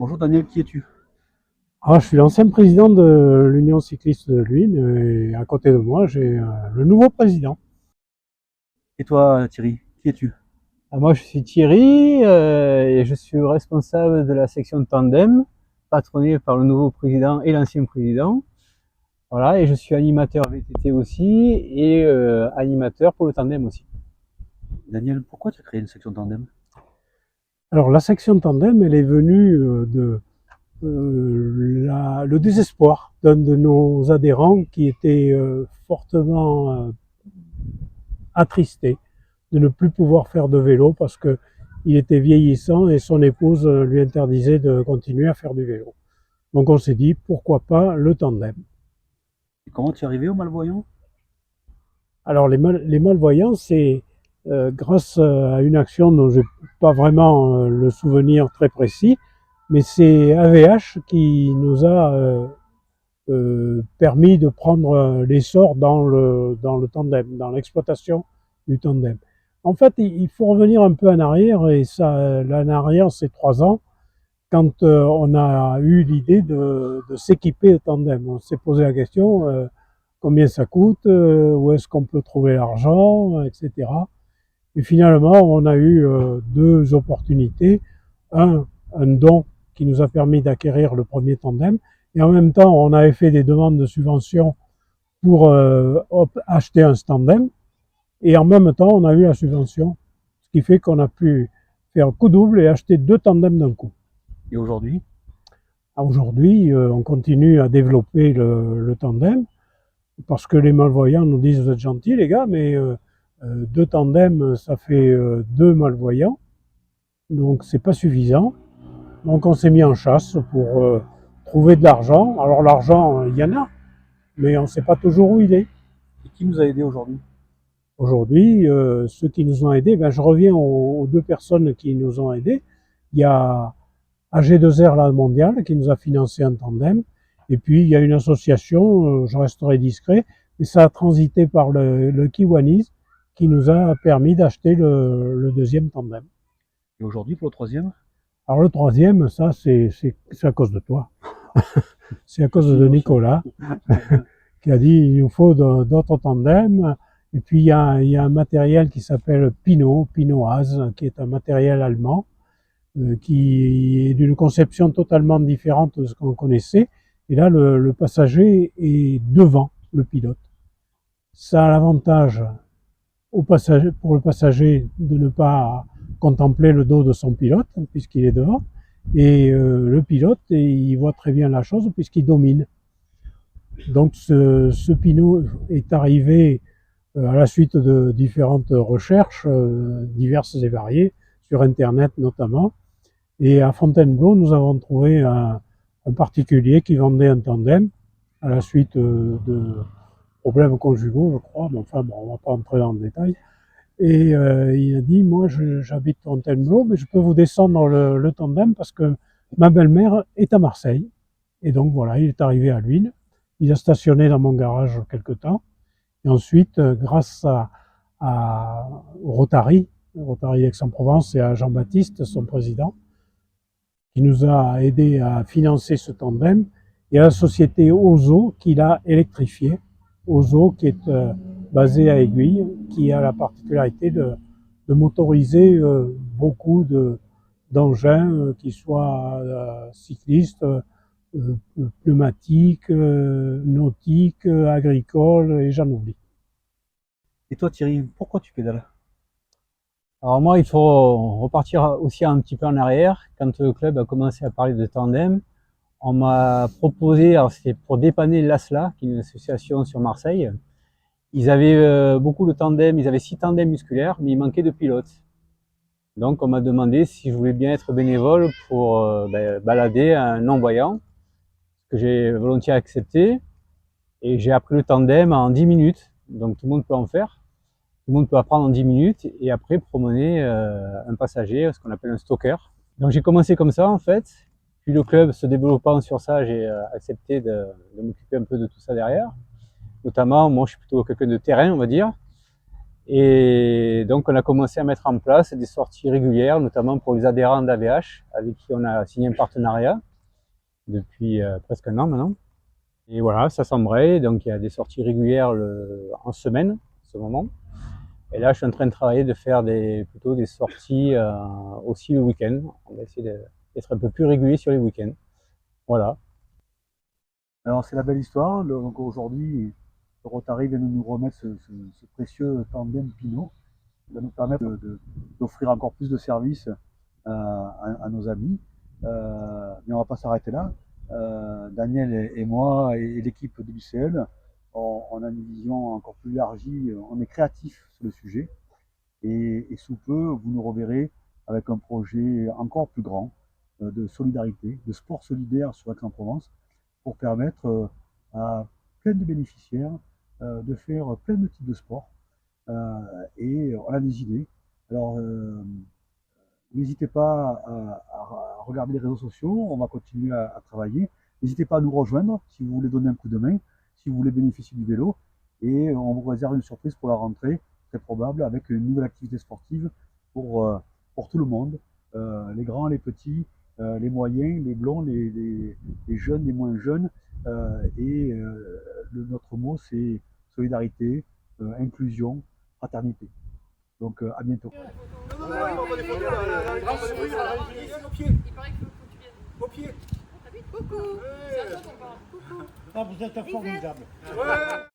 Bonjour Daniel, qui es-tu? Je suis l'ancien président de l'Union cycliste de Luynes et à côté de moi, j'ai le nouveau président. Et toi Thierry, qui es-tu? Moi, je suis Thierry et je suis responsable de la section tandem, patronné par le nouveau président et l'ancien président. Voilà, et je suis animateur VTT aussi et animateur pour le tandem aussi. Daniel, pourquoi tu as créé une section tandem? Alors la section tandem, elle est venue de le désespoir d'un de nos adhérents qui était fortement attristé de ne plus pouvoir faire de vélo parce que il était vieillissant et son épouse lui interdisait de continuer à faire du vélo. Donc on s'est dit pourquoi pas le tandem. Et comment tu es arrivé aux malvoyants? Alors les malvoyants, c'est grâce à une action dont je n'ai pas vraiment le souvenir très précis, mais c'est AVH qui nous a permis de prendre l'essor dans le tandem, dans l'exploitation du tandem. En fait, il faut revenir un peu en arrière, et ça, en arrière, c'est 3 ans, quand on a eu l'idée de s'équiper de tandem. On s'est posé la question, combien ça coûte, où est-ce qu'on peut trouver l'argent, etc. Et finalement, on a eu deux opportunités. Un don qui nous a permis d'acquérir le premier tandem, et en même temps, on avait fait des demandes de subvention pour acheter un tandem, et en même temps, on a eu la subvention, ce qui fait qu'on a pu faire coup double et acheter 2 tandems d'un coup. Et aujourd'hui? Aujourd'hui, on continue à développer le tandem, parce que les malvoyants nous disent vous êtes gentils les gars, mais 2 tandems ça fait 2 malvoyants, donc c'est pas suffisant. Donc on s'est mis en chasse pour trouver de l'argent. Alors l'argent, il y en a, mais on ne sait pas toujours où il est. Et qui nous a aidés aujourd'hui? Aujourd'hui, ceux qui nous ont aidés, je reviens aux 2 personnes qui nous ont aidés. Il y a AG2R La Mondiale qui nous a financé un tandem. Et puis il y a une association, je resterai discret, et ça a transité par le Kiwanis qui nous a permis d'acheter le deuxième tandem. Et aujourd'hui pour le troisième? Alors le troisième, ça c'est à cause de toi. C'est à cause de Nicolas qui a dit il nous faut d'autres tandems. Et puis il y a un matériel qui s'appelle Pinoise, qui est un matériel allemand, qui est d'une conception totalement différente de ce qu'on connaissait. Et là, le passager est devant le pilote. Ça a l'avantage pour le passager de ne pas contempler le dos de son pilote, puisqu'il est devant. Et le pilote, il voit très bien la chose puisqu'il domine. Donc ce Pinot est arrivé à la suite de différentes recherches, diverses et variées, sur Internet notamment. Et à Fontainebleau, nous avons trouvé un particulier qui vendait un tandem à la suite de problèmes conjugaux, je crois, mais enfin bon, on ne va pas entrer dans le détail. Et il a dit, moi j'habite Fontainebleau, mais je peux vous descendre le tandem parce que ma belle-mère est à Marseille. Et donc voilà, il est arrivé à Luynes. Il a stationné dans mon garage quelque temps. Et ensuite, grâce au Rotary d'Aix-en-Provence et à Jean-Baptiste, son président, qui nous a aidé à financer ce tandem, et à la société Ozo qui l'a électrifié. Ozo qui est basé à Aiguille, qui a la particularité de motoriser beaucoup d'engins, qui soient cyclistes, pneumatiques, nautiques, agricoles, et j'en oublie. Et toi Thierry, pourquoi tu pédales? Alors moi, il faut repartir aussi un petit peu en arrière. Quand le club a commencé à parler de tandem, on m'a proposé, alors c'était pour dépanner l'ASLA, qui est une association sur Marseille. Ils avaient beaucoup de tandems, ils avaient 6 tandems musculaires, mais il manquait de pilotes. Donc on m'a demandé si je voulais bien être bénévole pour balader un non-voyant, que j'ai volontiers accepté. Et j'ai appris le tandem en 10 minutes, donc tout le monde peut en faire. Tout le monde peut apprendre en 10 minutes et après promener un passager, ce qu'on appelle un stalker. Donc j'ai commencé comme ça en fait. Puis le club se développant sur ça, j'ai accepté de m'occuper un peu de tout ça derrière. Notamment, moi je suis plutôt quelqu'un de terrain, on va dire. Et donc, on a commencé à mettre en place des sorties régulières, notamment pour les adhérents d'AVH, avec qui on a signé un partenariat depuis presque un an maintenant. Et voilà, ça s'embraye, donc il y a des sorties régulières en semaine, en ce moment. Et là, je suis en train de travailler, de faire plutôt des sorties aussi le week-end. On va essayer d'être un peu plus régulier sur les week-ends. Voilà. Alors c'est la belle histoire. Donc aujourd'hui, le Rotary vient de nous remettre ce précieux tandem Pinot, qui va nous permettre d'offrir encore plus de services à nos amis. Mais on va pas s'arrêter là. Daniel et moi et l'équipe de l'UCL, on a une vision encore plus élargie, on est créatif sur le sujet. Et sous peu, vous nous reverrez avec un projet encore plus grand de solidarité, de sport solidaire sur Aix-en-Provence, pour permettre à plein de bénéficiaires de faire plein de types de sports. Et on a des idées. Alors, n'hésitez pas à regarder les réseaux sociaux, on va continuer à travailler. N'hésitez pas à nous rejoindre si vous voulez donner un coup de main, si vous voulez bénéficier du vélo. Et on vous réserve une surprise pour la rentrée, très probable, avec une nouvelle activité sportive pour tout le monde, les grands, les petits, les moyens, les blonds, les jeunes, les moins jeunes. Notre mot, c'est solidarité, inclusion, fraternité. Donc à bientôt. Il paraît qu'il faut que tu viennes. Au pied. Coucou. C'est à toi qu'on parle. Coucou. Ah, vous êtes formidable. Ouais.